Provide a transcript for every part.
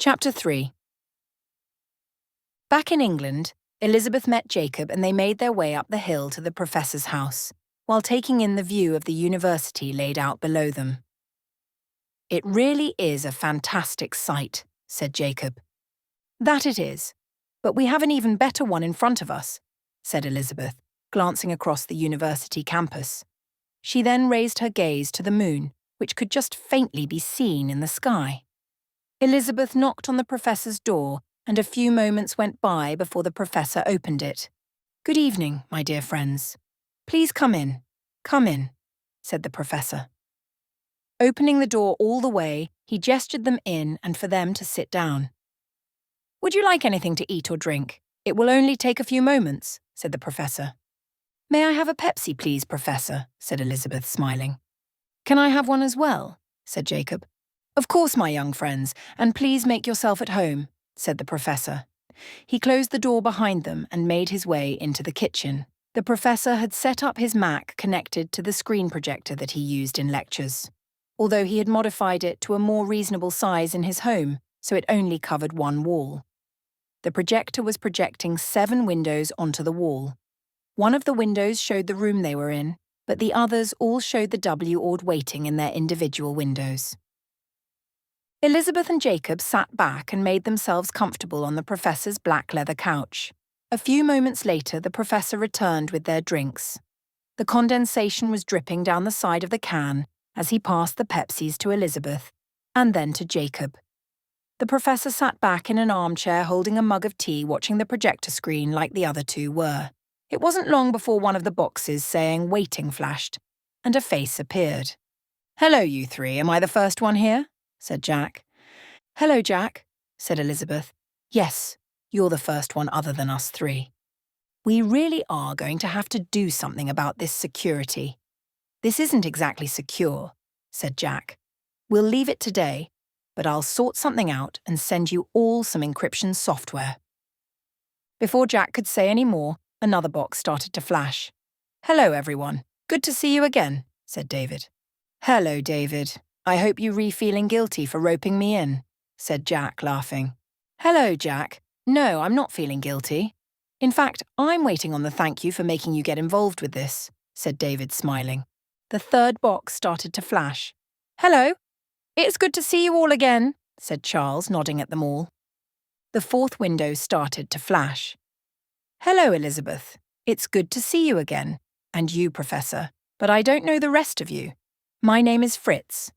Chapter 3. Back in England, Elizabeth met Jacob and they made their way up the hill to the professor's house, while taking in the view of the university laid out below them. "It really is a fantastic sight," said Jacob. "That it is, but we have an even better one in front of us," said Elizabeth, glancing across the university campus. She then raised her gaze to the moon, which could just faintly be seen in the sky. Elizabeth knocked on the professor's door, and a few moments went by before the professor opened it. "Good evening, my dear friends. Please come in, said the professor. Opening the door all the way, he gestured them in and for them to sit down. "Would you like anything to eat or drink? It will only take a few moments," said the professor. "May I have a Pepsi, please, Professor?" said Elizabeth, smiling. "Can I have one as well?" said Jacob. "Of course, my young friends, and please make yourself at home," said the professor. He closed the door behind them and made his way into the kitchen. The professor had set up his Mac connected to the screen projector that he used in lectures, although he had modified it to a more reasonable size in his home, so it only covered one wall. The projector was projecting 7 windows onto the wall. One of the windows showed the room they were in, but the others all showed the W-ord waiting in their individual windows. Elizabeth and Jacob sat back and made themselves comfortable on the professor's black leather couch. A few moments later, the professor returned with their drinks. The condensation was dripping down the side of the can as he passed the Pepsis to Elizabeth, and then to Jacob. The professor sat back in an armchair holding a mug of tea, watching the projector screen like the other two were. It wasn't long before one of the boxes saying "Waiting" flashed, and a face appeared. "Hello, you three. Am I the first one here?" said Jack. "Hello, Jack," said Elizabeth. "Yes, you're the first one other than us 3. We really are going to have to do something about this security." "This isn't exactly secure," said Jack. "We'll leave it today, but I'll sort something out and send you all some encryption software." Before Jack could say any more, another box started to flash. "Hello, everyone. Good to see you again," said David. "Hello, David. I hope you re-feeling guilty for roping me in," said Jack, laughing. "Hello, Jack. No, I'm not feeling guilty. In fact, I'm waiting on the thank you for making you get involved with this," said David, smiling. The third box started to flash. "Hello. It's good to see you all again," said Charles, nodding at them all. The fourth window started to flash. "Hello, Elizabeth. It's good to see you again. And you, Professor. But I don't know the rest of you. My name is Fritz."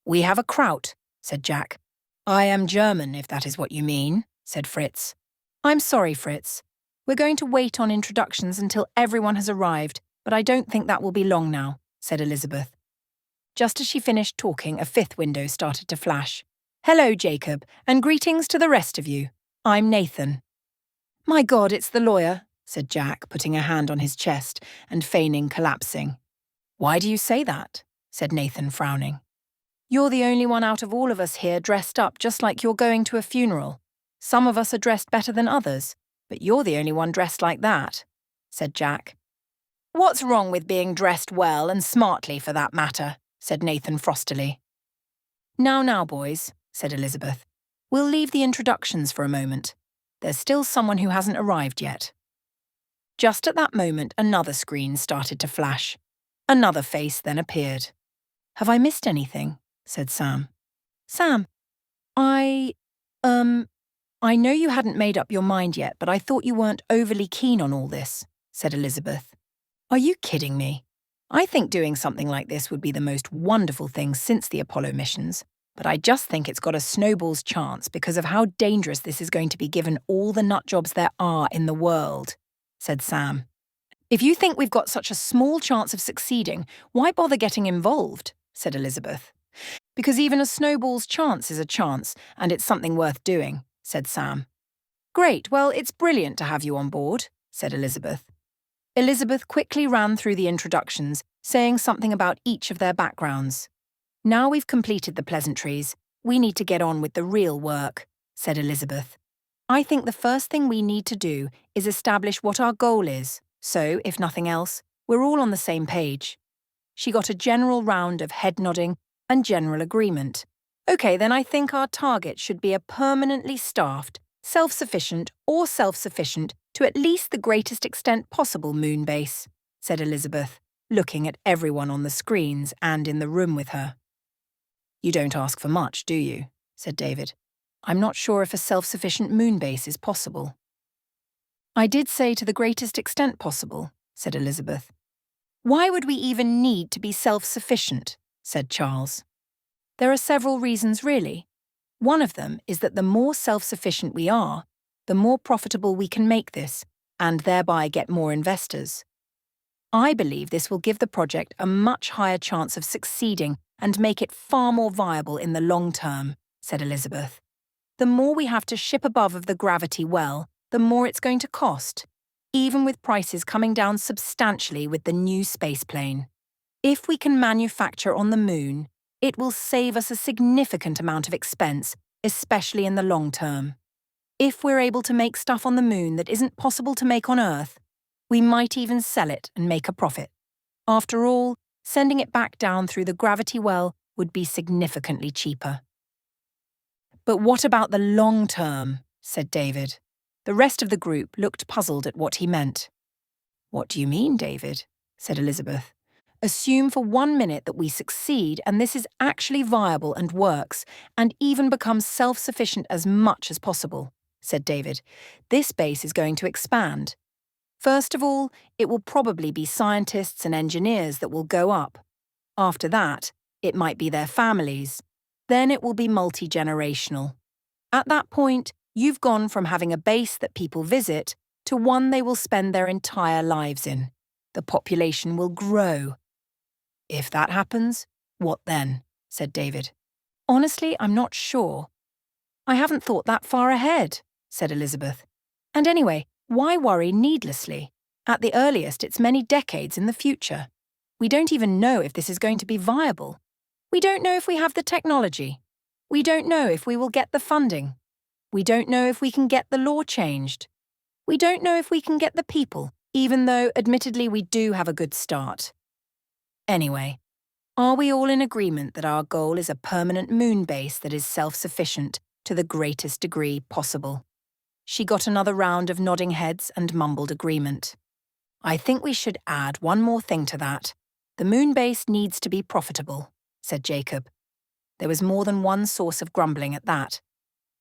"We have a Kraut," said Jack. "I am German, if that is what you mean," said Fritz. "I'm sorry, Fritz. We're going to wait on introductions until everyone has arrived, but I don't think that will be long now," said Elizabeth. Just as she finished talking, a 5th window started to flash. "Hello, Jacob, and greetings to the rest of you. I'm Nathan." "My God, it's the lawyer," said Jack, putting a hand on his chest and feigning collapsing. "Why do you say that?" said Nathan, frowning. "You're the only one out of all of us here dressed up just like you're going to a funeral. Some of us are dressed better than others, but you're the only one dressed like that," said Jack. "What's wrong with being dressed well and smartly for that matter?" said Nathan frostily. Now, boys," said Elizabeth. "We'll leave the introductions for a moment. There's still someone who hasn't arrived yet." Just at that moment, another screen started to flash. Another face then appeared. "Have I missed anything?" said Sam. "Sam, I know you hadn't made up your mind yet, but I thought you weren't overly keen on all this," said Elizabeth. "Are you kidding me? I think doing something like this would be the most wonderful thing since the Apollo missions, but I just think it's got a snowball's chance because of how dangerous this is going to be given all the nut jobs there are in the world," said Sam. "If you think we've got such a small chance of succeeding, why bother getting involved?" said Elizabeth. "Because even a snowball's chance is a chance, and it's something worth doing," said Sam. "Great, well, it's brilliant to have you on board," said Elizabeth. Elizabeth quickly ran through the introductions, saying something about each of their backgrounds. "Now we've completed the pleasantries, we need to get on with the real work," said Elizabeth. "I think the first thing we need to do is establish what our goal is, so, if nothing else, we're all on the same page." She got a general round of head nodding and general agreement. Okay, then I think our target should be a permanently staffed, self-sufficient to at least the greatest extent possible moon base, said Elizabeth, looking at everyone on the screens and in the room with her. You don't ask for much, do you? Said David. I'm not sure if a self-sufficient moon base is possible. I did say to the greatest extent possible, said Elizabeth. Why would we even need to be self-sufficient? Said Charles. There are several reasons, really. One of them is that the more self-sufficient we are, the more profitable we can make this, and thereby get more investors. I believe this will give the project a much higher chance of succeeding and make it far more viable in the long term, said Elizabeth. The more we have to ship above of the gravity well, the more it's going to cost, even with prices coming down substantially with the new spaceplane. If we can manufacture on the moon, it will save us a significant amount of expense, especially in the long term. If we're able to make stuff on the moon that isn't possible to make on Earth, we might even sell it and make a profit. After all, sending it back down through the gravity well would be significantly cheaper. But what about the long term? Said David. The rest of the group looked puzzled at what he meant. What do you mean, David? Said Elizabeth. Assume for 1 minute that we succeed and this is actually viable and works, and even becomes self-sufficient as much as possible, said David. This base is going to expand. First of all, it will probably be scientists and engineers that will go up. After that, it might be their families. Then it will be multi-generational. At that point, you've gone from having a base that people visit to one they will spend their entire lives in. The population will grow. If that happens, what then? Said David. Honestly, I'm not sure. I haven't thought that far ahead, said Elizabeth. And anyway, why worry needlessly? At the earliest, it's many decades in the future. We don't even know if this is going to be viable. We don't know if we have the technology. We don't know if we will get the funding. We don't know if we can get the law changed. We don't know if we can get the people, even though, admittedly, we do have a good start. Anyway, are we all in agreement that our goal is a permanent moon base that is self-sufficient to the greatest degree possible? She got another round of nodding heads and mumbled agreement. I think we should add one more thing to that. The moon base needs to be profitable, said Jacob. There was more than one source of grumbling at that.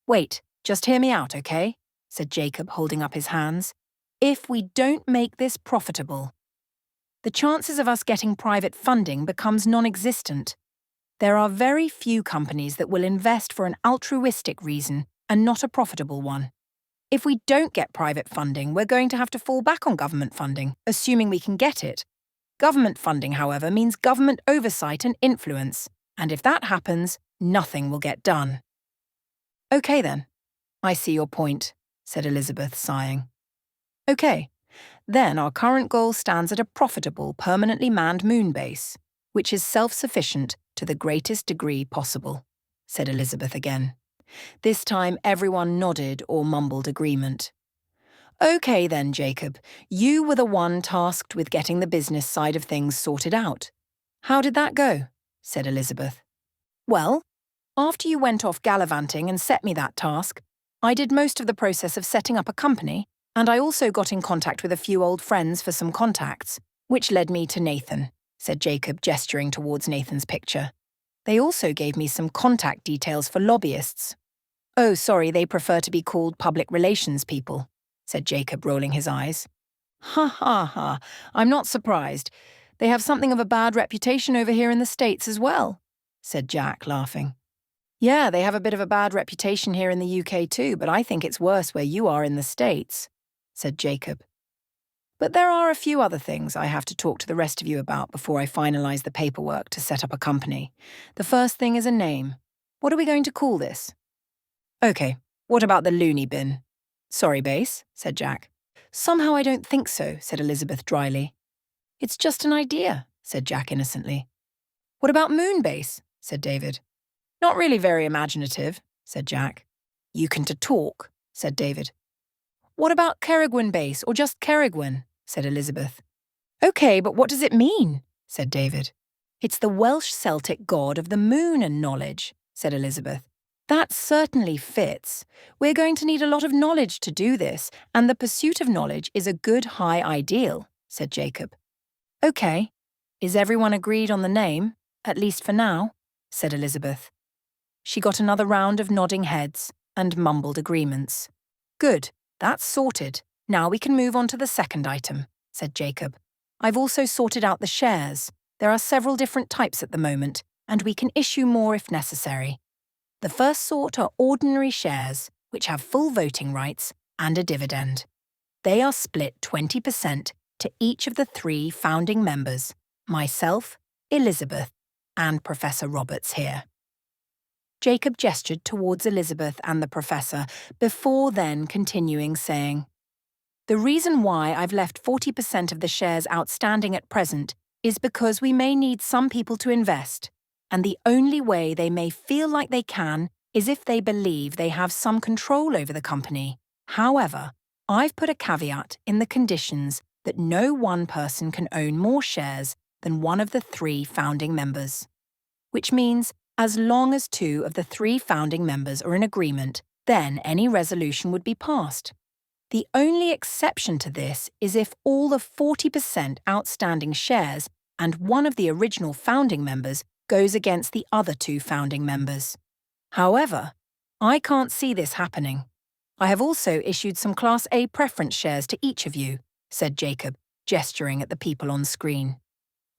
Wait, just hear me out, okay? Said Jacob, holding up his hands. If we don't make this profitable, the chances of us getting private funding becomes non-existent. There are very few companies that will invest for an altruistic reason and not a profitable one. If we don't get private funding, we're going to have to fall back on government funding, assuming we can get it. Government funding, however, means government oversight and influence, and if that happens, nothing will get done. Okay then, I see your point, said Elizabeth, sighing. Okay. Then our current goal stands at a profitable, permanently manned moon base, which is self-sufficient to the greatest degree possible, said Elizabeth again. This time everyone nodded or mumbled agreement. Okay then, Jacob, you were the one tasked with getting the business side of things sorted out. How did that go? Said Elizabeth. Well, after you went off gallivanting and set me that task, I did most of the process of setting up a company, and I also got in contact with a few old friends for some contacts, which led me to Nathan, said Jacob, gesturing towards Nathan's picture. They also gave me some contact details for lobbyists. Oh, sorry, they prefer to be called public relations people, said Jacob, rolling his eyes. Ha ha ha, I'm not surprised. They have something of a bad reputation over here in the States as well, said Jack, laughing. Yeah, they have a bit of a bad reputation here in the UK too, but I think it's worse where you are in the States, said Jacob. But there are a few other things I have to talk to the rest of you about before I finalise the paperwork to set up a company. The first thing is a name. What are we going to call this? Okay, what about the loony bin? Sorry, Base, said Jack. Somehow I don't think so, said Elizabeth dryly. It's just an idea, said Jack innocently. What about Moonbase? Said David. Not really very imaginative, said Jack. You can to talk, said David. What about Kerrigwan Base, or just Kerrigwan? Said Elizabeth. Okay, but what does it mean? Said David. It's the Welsh Celtic god of the moon and knowledge, said Elizabeth. That certainly fits. We're going to need a lot of knowledge to do this, and the pursuit of knowledge is a good high ideal, said Jacob. Okay. Is everyone agreed on the name, at least for now? Said Elizabeth. She got another round of nodding heads and mumbled agreements. Good, that's sorted. Now we can move on to the second item, said Jacob. I've also sorted out the shares. There are several different types at the moment, and we can issue more if necessary. The first sort are ordinary shares, which have full voting rights and a dividend. They are split 20% to each of the 3 founding members, myself, Elizabeth, and Professor Roberts here. Jacob gestured towards Elizabeth and the professor, before then continuing saying, The reason why I've left 40% of the shares outstanding at present is because we may need some people to invest, and the only way they may feel like they can is if they believe they have some control over the company. However, I've put a caveat in the conditions that no one person can own more shares than one of the 3 founding members. Which means, as long as 2 of the 3 founding members are in agreement, then any resolution would be passed. The only exception to this is if all the 40% outstanding shares and one of the original founding members goes against the other 2 founding members. However, I can't see this happening. I have also issued some Class A preference shares to each of you, said Jacob, gesturing at the people on screen.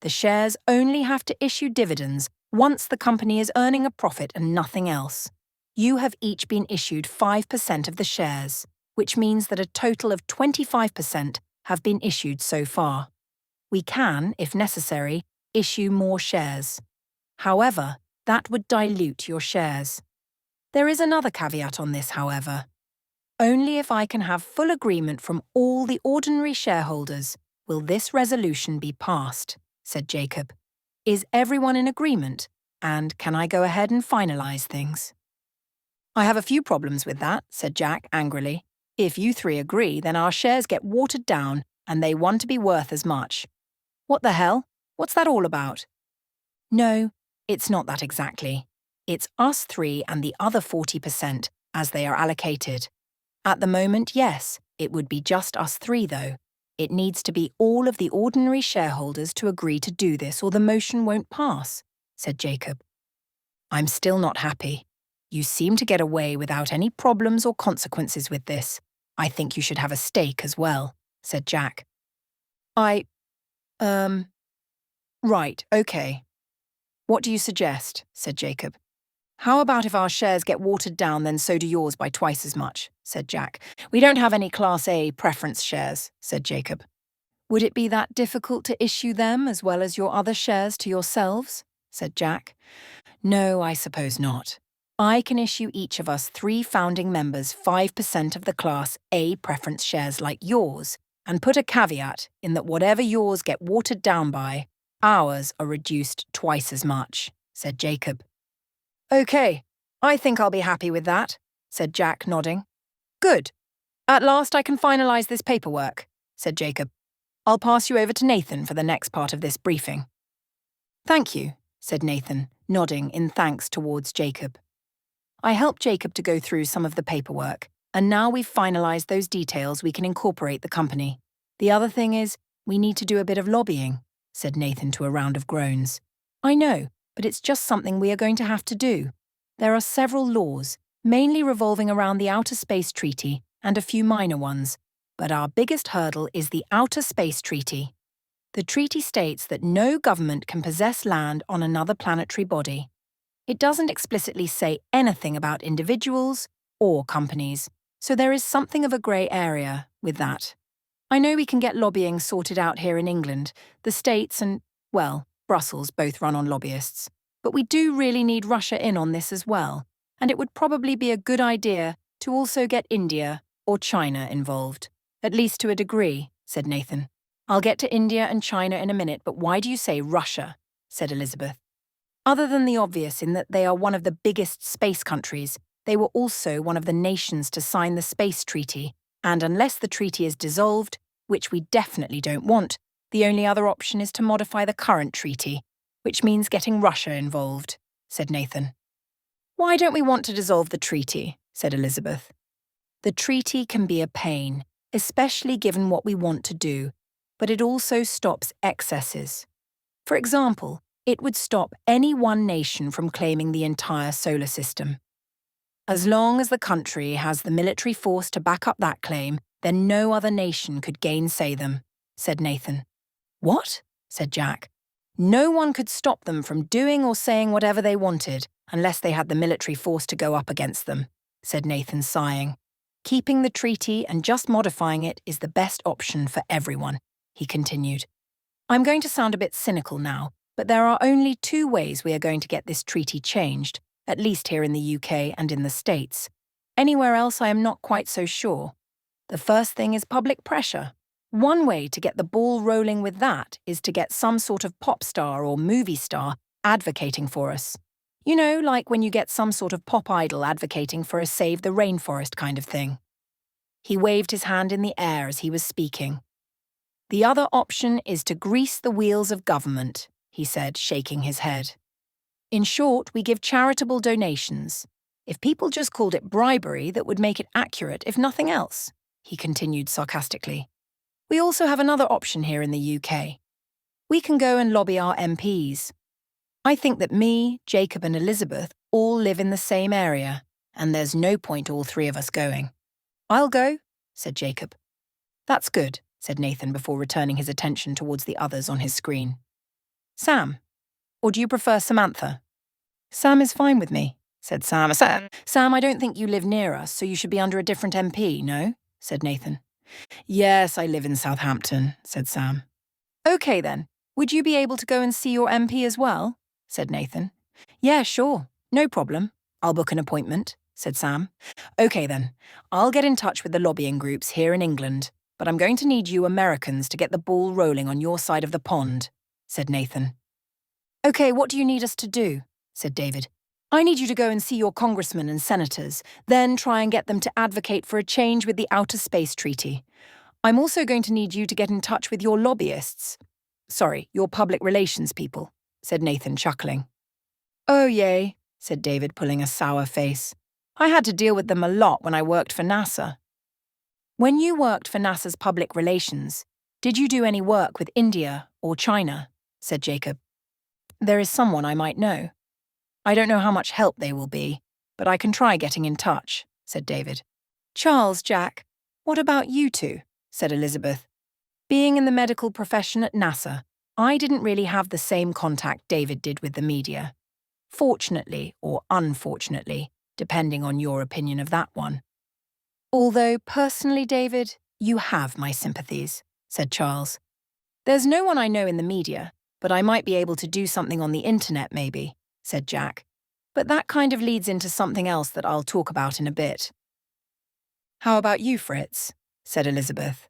The shares only have to issue dividends once the company is earning a profit and nothing else. You have each been issued 5% of the shares, which means that a total of 25% have been issued so far. We can, if necessary, issue more shares. However, that would dilute your shares. There is another caveat on this, however. Only if I can have full agreement from all the ordinary shareholders will this resolution be passed, said Jacob. Is everyone in agreement, and can I go ahead and finalize things? I have a few problems with that, said Jack angrily. If you 3 agree, then our shares get watered down and they want to be worth as much. What the hell? What's that all about? No, it's not that exactly. It's us 3 and the other 40% as they are allocated. At the moment, yes, it would be just us 3 though. It needs to be all of the ordinary shareholders to agree to do this or the motion won't pass, said Jacob. I'm still not happy. You seem to get away without any problems or consequences with this. I think you should have a stake as well, said Jack. Right, okay. What do you suggest? Said Jacob. How about if our shares get watered down, then so do yours by twice as much, said Jack. We don't have any Class A preference shares, said Jacob. Would it be that difficult to issue them as well as your other shares to yourselves? Said Jack. No, I suppose not. I can issue each of us 3 founding members 5% of the Class A preference shares like yours, and put a caveat in that whatever yours get watered down by, ours are reduced twice as much, said Jacob. Okay, I think I'll be happy with that, said Jack, nodding. Good. At last I can finalize this paperwork, said Jacob. I'll pass you over to Nathan for the next part of this briefing. Thank you, said Nathan, nodding in thanks towards Jacob. I helped Jacob to go through some of the paperwork, and now we've finalized those details we can incorporate the company. The other thing is, we need to do a bit of lobbying, said Nathan to a round of groans. I know, but it's just something we are going to have to do. There are several laws, mainly revolving around the Outer Space Treaty and a few minor ones, but our biggest hurdle is the Outer Space Treaty. The treaty states that no government can possess land on another planetary body. It doesn't explicitly say anything about individuals or companies, so there is something of a grey area with that. I know we can get lobbying sorted out here in England. The States and, well, Brussels both run on lobbyists. But we do really need Russia in on this as well, and it would probably be a good idea to also get India or China involved. At least to a degree, said Nathan. I'll get to India and China in a minute, but why do you say Russia? Said Elizabeth. Other than the obvious in that they are one of the biggest space countries, they were also one of the nations to sign the space treaty, and unless the treaty is dissolved, which we definitely don't want, the only other option is to modify the current treaty, which means getting Russia involved, said Nathan. Why don't we want to dissolve the treaty? Said Elizabeth. The treaty can be a pain, especially given what we want to do, but it also stops excesses. For example, it would stop any one nation from claiming the entire solar system. As long as the country has the military force to back up that claim, then no other nation could gainsay them, said Nathan. What? Said Jack. No one could stop them from doing or saying whatever they wanted unless they had the military force to go up against them, said Nathan, sighing. Keeping the treaty and just modifying it is the best option for everyone, he continued. I'm going to sound a bit cynical now, but there are only two ways we are going to get this treaty changed, at least here in the UK and in the States. Anywhere else I am not quite so sure. The first thing is public pressure. One way to get the ball rolling with that is to get some sort of pop star or movie star advocating for us. You know, like when you get some sort of pop idol advocating for a Save the Rainforest kind of thing. He waved his hand in the air as he was speaking. The other option is to grease the wheels of government, he said, shaking his head. In short, we give charitable donations. If people just called it bribery, that would make it accurate, if nothing else, he continued sarcastically. We also have another option here in the UK. We can go and lobby our MPs. I think that me, Jacob and Elizabeth all live in the same area, and there's no point all three of us going. I'll go, said Jacob. That's good, said Nathan before returning his attention towards the others on his screen. Sam, or do you prefer Samantha? Sam is fine with me, said Sam. Sam, I don't think you live near us, so you should be under a different MP, no? Said Nathan. Yes, I live in Southampton, said Sam. Okay then, would you be able to go and see your MP as well? Said Nathan. Yeah, sure, no problem. I'll book an appointment, said Sam. Okay then, I'll get in touch with the lobbying groups here in England, but I'm going to need you Americans to get the ball rolling on your side of the pond, said Nathan. Okay, what do you need us to do? Said David. I need you to go and see your congressmen and senators, then try and get them to advocate for a change with the Outer Space Treaty. I'm also going to need you to get in touch with your lobbyists. Sorry, your public relations people, said Nathan, chuckling. Oh, yay, said David, pulling a sour face. I had to deal with them a lot when I worked for NASA. When you worked for NASA's public relations, did you do any work with India or China? Said Jacob. There is someone I might know. I don't know how much help they will be, but I can try getting in touch, said David. Charles, Jack, what about you two? Said Elizabeth. Being in the medical profession at NASA, I didn't really have the same contact David did with the media. Fortunately or unfortunately, depending on your opinion of that one. Although, personally, David, you have my sympathies, said Charles. There's no one I know in the media, but I might be able to do something on the internet maybe, said Jack. But that kind of leads into something else that I'll talk about in a bit. How about you, Fritz? Said Elizabeth.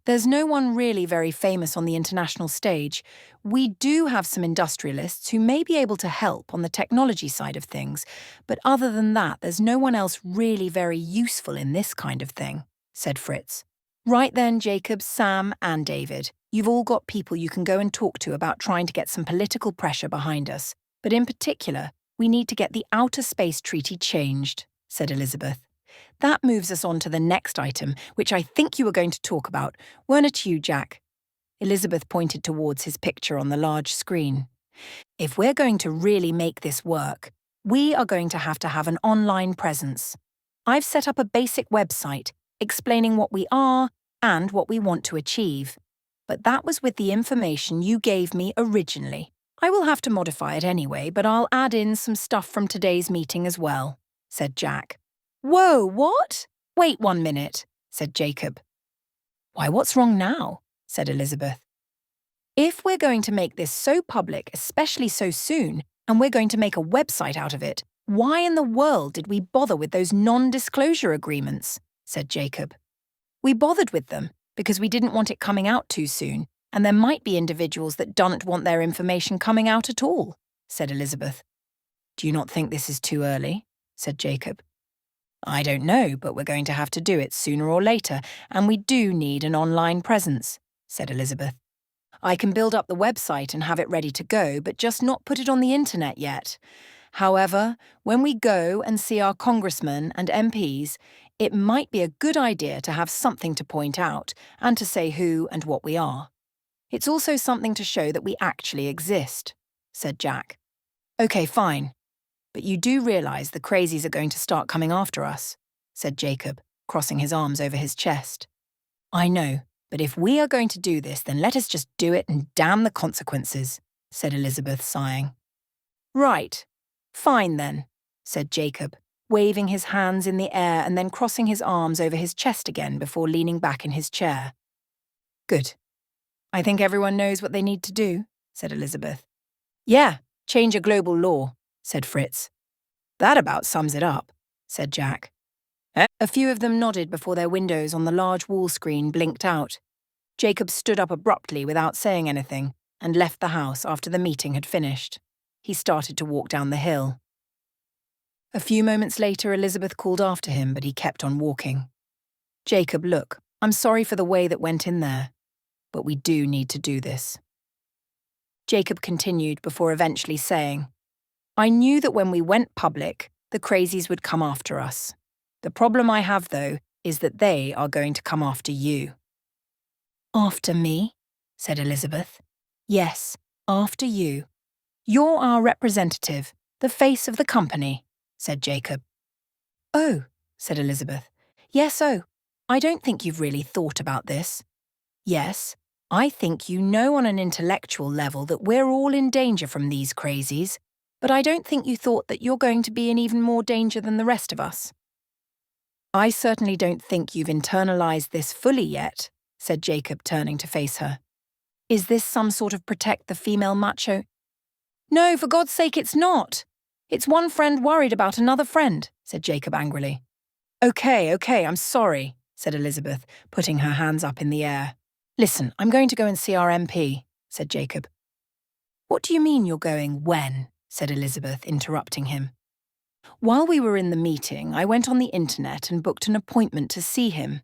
There's no one really very famous on the international stage. We do have some industrialists who may be able to help on the technology side of things, but other than that, there's no one else really very useful in this kind of thing, said Fritz. Right then, Jacob, Sam, and David, you've all got people you can go and talk to about trying to get some political pressure behind us. But in particular, we need to get the Outer Space Treaty changed, said Elizabeth. That moves us on to the next item, which I think you were going to talk about, weren't it you, Jack? Elizabeth pointed towards his picture on the large screen. If we're going to really make this work, we are going to have an online presence. I've set up a basic website explaining what we are and what we want to achieve. But that was with the information you gave me originally. I will have to modify it anyway, but I'll add in some stuff from today's meeting as well, said Jack. Whoa, what? Wait 1 minute, said Jacob. Why, what's wrong now? Said Elizabeth. If we're going to make this so public, especially so soon, and we're going to make a website out of it, why in the world did we bother with those non-disclosure agreements? Said Jacob. We bothered with them because we didn't want it coming out too soon, and there might be individuals that don't want their information coming out at all, said Elizabeth. Do you not think this is too early? Said Jacob. I don't know, but we're going to have to do it sooner or later, and we do need an online presence, said Elizabeth. I can build up the website and have it ready to go, but just not put it on the internet yet. However, when we go and see our congressmen and MPs, it might be a good idea to have something to point out and to say who and what we are. It's also something to show that we actually exist, said Jack. Okay, fine. But you do realise the crazies are going to start coming after us, said Jacob, crossing his arms over his chest. I know, but if we are going to do this, then let us just do it and damn the consequences, said Elizabeth, sighing. Right. Fine then, said Jacob, waving his hands in the air and then crossing his arms over his chest again before leaning back in his chair. Good. I think everyone knows what they need to do, said Elizabeth. Yeah, change a global law, said Fritz. That about sums it up, said Jack. A few of them nodded before their windows on the large wall screen blinked out. Jacob stood up abruptly without saying anything and left the house after the meeting had finished. He started to walk down the hill. A few moments later, Elizabeth called after him, but he kept on walking. Jacob, look, I'm sorry for the way that went in there, but we do need to do this. Jacob continued before eventually saying, I knew that when we went public, the crazies would come after us. The problem I have, though, is that they are going to come after you. After me? Said Elizabeth. Yes, after you. You're our representative, the face of the company, said Jacob. Oh, said Elizabeth. Yes, oh, I don't think you've really thought about this. Yes, I think you know on an intellectual level that we're all in danger from these crazies, but I don't think you thought that you're going to be in even more danger than the rest of us. I certainly don't think you've internalized this fully yet, said Jacob, turning to face her. Is this some sort of protect the female macho? No, for God's sake, it's not. It's one friend worried about another friend, said Jacob angrily. Okay, I'm sorry, said Elizabeth, putting her hands up in the air. Listen, I'm going to go and see our MP, said Jacob. What do you mean you're going when? Said Elizabeth, interrupting him. While we were in the meeting, I went on the internet and booked an appointment to see him.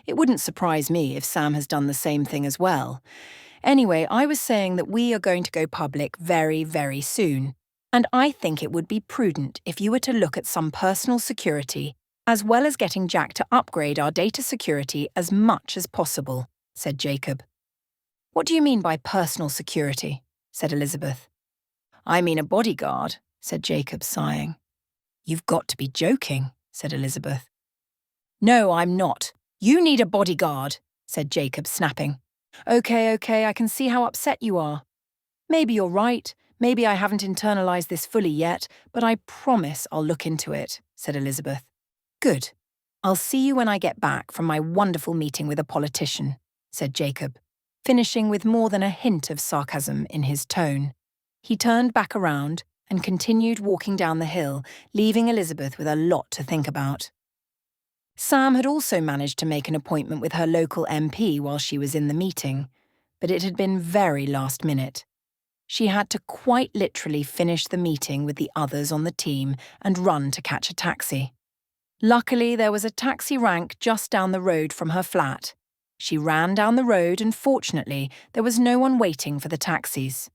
It wouldn't surprise me if Sam has done the same thing as well. Anyway, I was saying that we are going to go public very, very soon, and I think it would be prudent if you were to look at some personal security, as well as getting Jack to upgrade our data security as much as possible, said Jacob. What do you mean by personal security? Said Elizabeth. I mean a bodyguard, said Jacob, sighing. You've got to be joking, said Elizabeth. No, I'm not. You need a bodyguard, said Jacob, snapping. Okay, I can see how upset you are. Maybe you're right. Maybe I haven't internalized this fully yet, but I promise I'll look into it, said Elizabeth. Good. I'll see you when I get back from my wonderful meeting with a politician, said Jacob, finishing with more than a hint of sarcasm in his tone. He turned back around and continued walking down the hill, leaving Elizabeth with a lot to think about. Sam had also managed to make an appointment with her local MP while she was in the meeting, but it had been very last minute. She had to quite literally finish the meeting with the others on the team and run to catch a taxi. Luckily, there was a taxi rank just down the road from her flat. She ran down the road and fortunately, there was no one waiting for the taxis.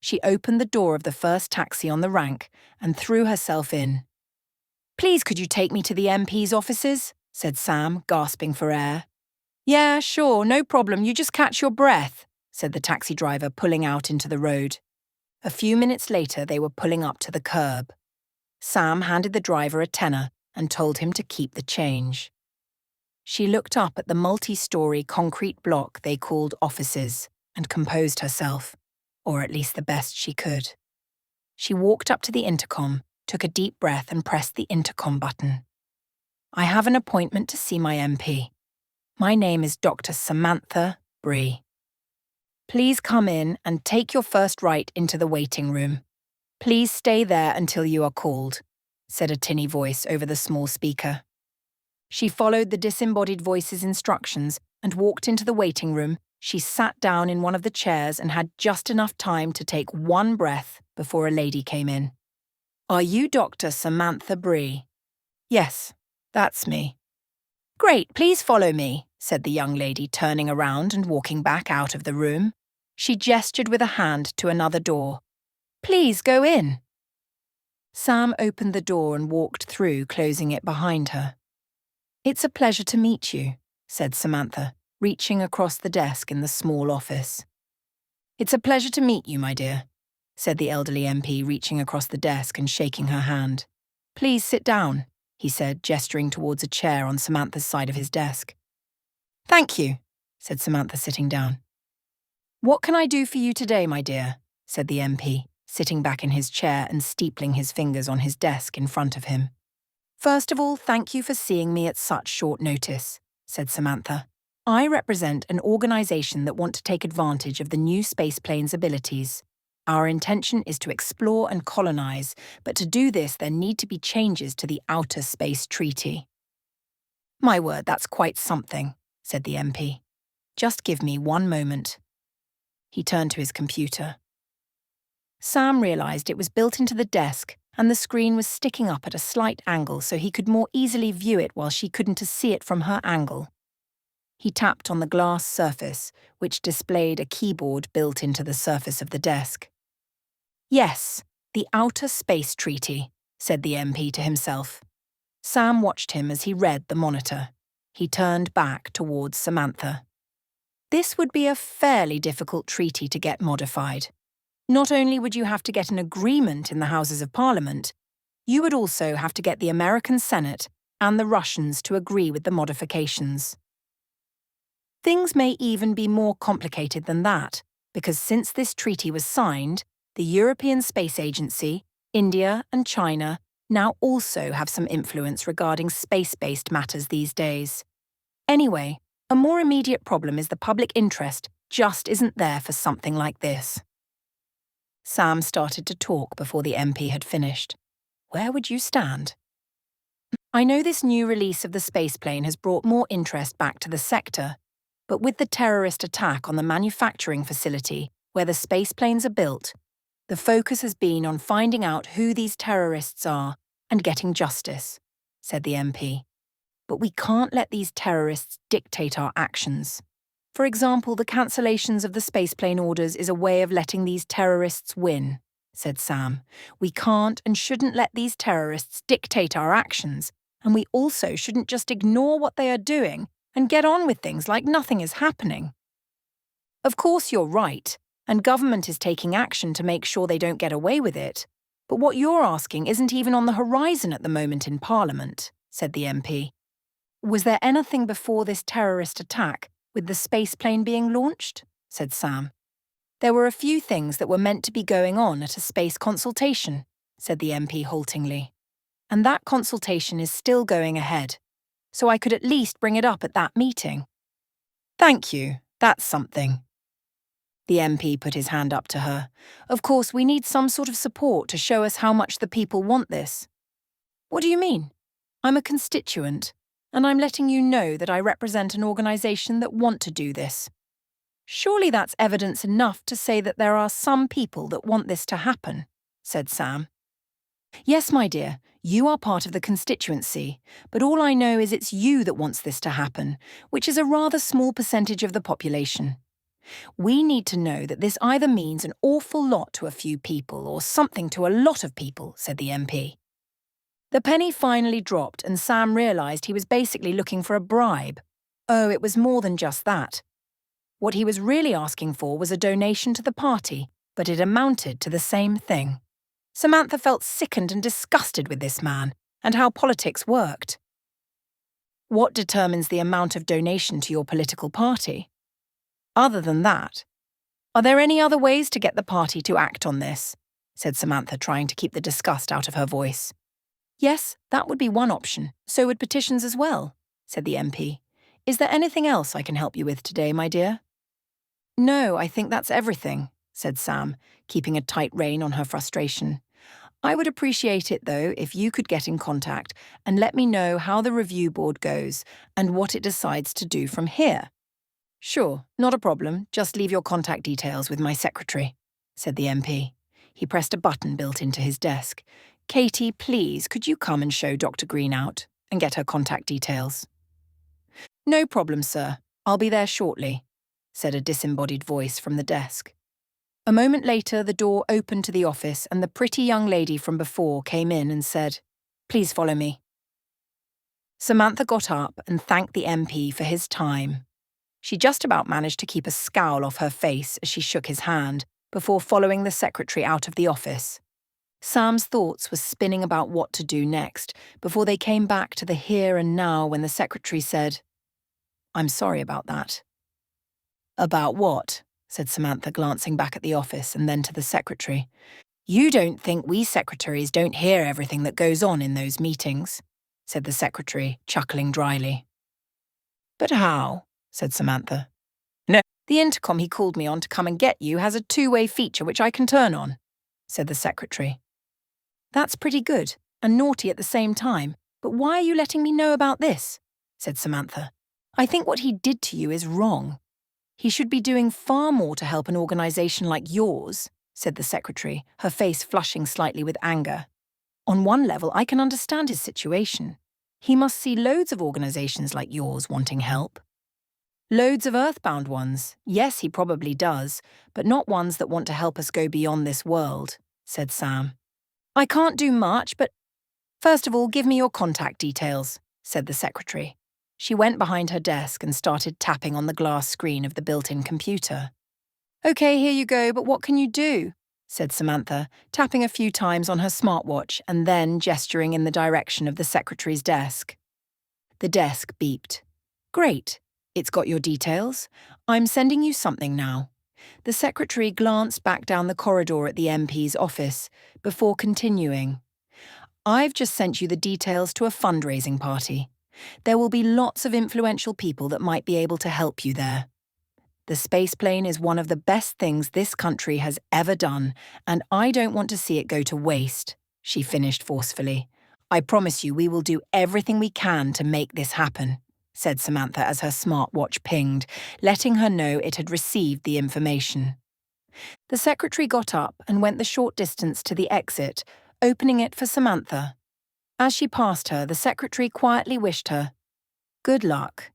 She opened the door of the first taxi on the rank and threw herself in. Please could you take me to the MP's offices? Said Sam, gasping for air. Yeah, sure, no problem, you just catch your breath, said the taxi driver, pulling out into the road. A few minutes later, they were pulling up to the curb. Sam handed the driver a tenner and told him to keep the change. She looked up at the multi-story concrete block they called offices and composed herself, or at least the best she could. She walked up to the intercom, took a deep breath and pressed the intercom button. I have an appointment to see my MP. My name is Dr. Samantha Bree. Please come in and take your first right into the waiting room. Please stay there until you are called, said a tinny voice over the small speaker. She followed the disembodied voice's instructions and walked into the waiting room. She sat down in one of the chairs and had just enough time to take one breath before a lady came in. Are you Dr. Samantha Bree? Yes, that's me. Great, please follow me, said the young lady, turning around and walking back out of the room. She gestured with a hand to another door. Please go in. Sam opened the door and walked through, closing it behind her. "It's a pleasure to meet you," said Samantha, reaching across the desk in the small office. "It's a pleasure to meet you, my dear," said the elderly MP, reaching across the desk and shaking her hand. "Please sit down," he said, gesturing towards a chair on Samantha's side of his desk. "Thank you," said Samantha, sitting down. "What can I do for you today, my dear?" said the MP, sitting back in his chair and steepling his fingers on his desk in front of him. "First of all, thank you for seeing me at such short notice," said Samantha. "I represent an organisation that want to take advantage of the new spaceplane's abilities. Our intention is to explore and colonise, but to do this there need to be changes to the Outer Space Treaty." "My word, that's quite something," said the MP. "Just give me one moment." He turned to his computer. Sam realised it was built into the desk and the screen was sticking up at a slight angle so he could more easily view it while she couldn't see it from her angle. He tapped on the glass surface, which displayed a keyboard built into the surface of the desk. "Yes, the Outer Space Treaty," said the MP to himself. Sam watched him as he read the monitor. He turned back towards Samantha. This would be a fairly difficult treaty to get modified. Not only would you have to get an agreement in the Houses of Parliament, you would also have to get the American Senate and the Russians to agree with the modifications. Things may even be more complicated than that, because since this treaty was signed, the European Space Agency, India and China now also have some influence regarding space-based matters these days. Anyway, a more immediate problem is the public interest just isn't there for something like this. Sam started to talk before the MP had finished. "Where would you stand?" "I know this new release of the spaceplane has brought more interest back to the sector, but with the terrorist attack on the manufacturing facility where the spaceplanes are built, the focus has been on finding out who these terrorists are and getting justice," said the MP. "But we can't let these terrorists dictate our actions. For example, the cancellations of the spaceplane orders is a way of letting these terrorists win," said Sam. "We can't and shouldn't let these terrorists dictate our actions, and we also shouldn't just ignore what they are doing and get on with things like nothing is happening. Of course you're right, and government is taking action to make sure they don't get away with it, but what you're asking isn't even on the horizon at the moment in Parliament," said the MP. "Was there anything before this terrorist attack with the spaceplane being launched?" said Sam. "There were a few things that were meant to be going on at a space consultation," said the MP haltingly. "And that consultation is still going ahead, so I could at least bring it up at that meeting." "Thank you, that's something." The MP put his hand up to her. "Of course, we need some sort of support to show us how much the people want this." "What do you mean?" "I'm a constituent, and I'm letting you know that I represent an organisation that want to do this." "Surely that's evidence enough to say that there are some people that want this to happen," said Sam. "Yes, my dear, you are part of the constituency, but all I know is it's you that wants this to happen, which is a rather small percentage of the population. We need to know that this either means an awful lot to a few people or something to a lot of people," said the MP. The penny finally dropped and Sam realised he was basically looking for a bribe. Oh, it was more than just that. What he was really asking for was a donation to the party, but it amounted to the same thing. Samantha felt sickened and disgusted with this man and how politics worked. What determines the amount of donation to your political party? Other than that, are there any other ways to get the party to act on this? Said Samantha, trying to keep the disgust out of her voice. Yes, that would be one option. So would petitions as well, said the MP. Is there anything else I can help you with today, my dear? No, I think that's everything, said Sam, keeping a tight rein on her frustration. I would appreciate it, though, if you could get in contact and let me know how the review board goes and what it decides to do from here. Sure, not a problem. Just leave your contact details with my secretary, said the MP. He pressed a button built into his desk. Katie, please, could you come and show Dr. Green out and get her contact details? No problem, sir. I'll be there shortly, said a disembodied voice from the desk. A moment later, the door opened to the office and the pretty young lady from before came in and said, "Please follow me." Samantha got up and thanked the MP for his time. She just about managed to keep a scowl off her face as she shook his hand before following the secretary out of the office. Sam's thoughts were spinning about what to do next before they came back to the here and now when the secretary said, "I'm sorry about that." "About what?" said Samantha, glancing back at the office and then to the secretary. "You don't think we secretaries don't hear everything that goes on in those meetings?" said the secretary, chuckling dryly. "But how?" said Samantha. "No, the intercom he called me on to come and get you has a two-way feature which I can turn on," said the secretary. "That's pretty good, and naughty at the same time, but why are you letting me know about this?" said Samantha. "I think what he did to you is wrong. He should be doing far more to help an organisation like yours," said the secretary, her face flushing slightly with anger. "On one level, I can understand his situation. He must see loads of organisations like yours wanting help." "Loads of earthbound ones. Yes, he probably does, but not ones that want to help us go beyond this world," said Sam. "I can't do much, but first of all, give me your contact details," said the secretary. She went behind her desk and started tapping on the glass screen of the built-in computer. "Okay, here you go, but what can you do?" said Samantha, tapping a few times on her smartwatch and then gesturing in the direction of the secretary's desk. The desk beeped. "Great. It's got your details. I'm sending you something now." The secretary glanced back down the corridor at the MP's office before continuing. "I've just sent you the details to a fundraising party. There will be lots of influential people that might be able to help you there. The spaceplane is one of the best things this country has ever done, and I don't want to see it go to waste," she finished forcefully. "I promise you we will do everything we can to make this happen," said Samantha as her smartwatch pinged, letting her know it had received the information. The secretary got up and went the short distance to the exit, opening it for Samantha. As she passed her, the secretary quietly wished her, "Good luck."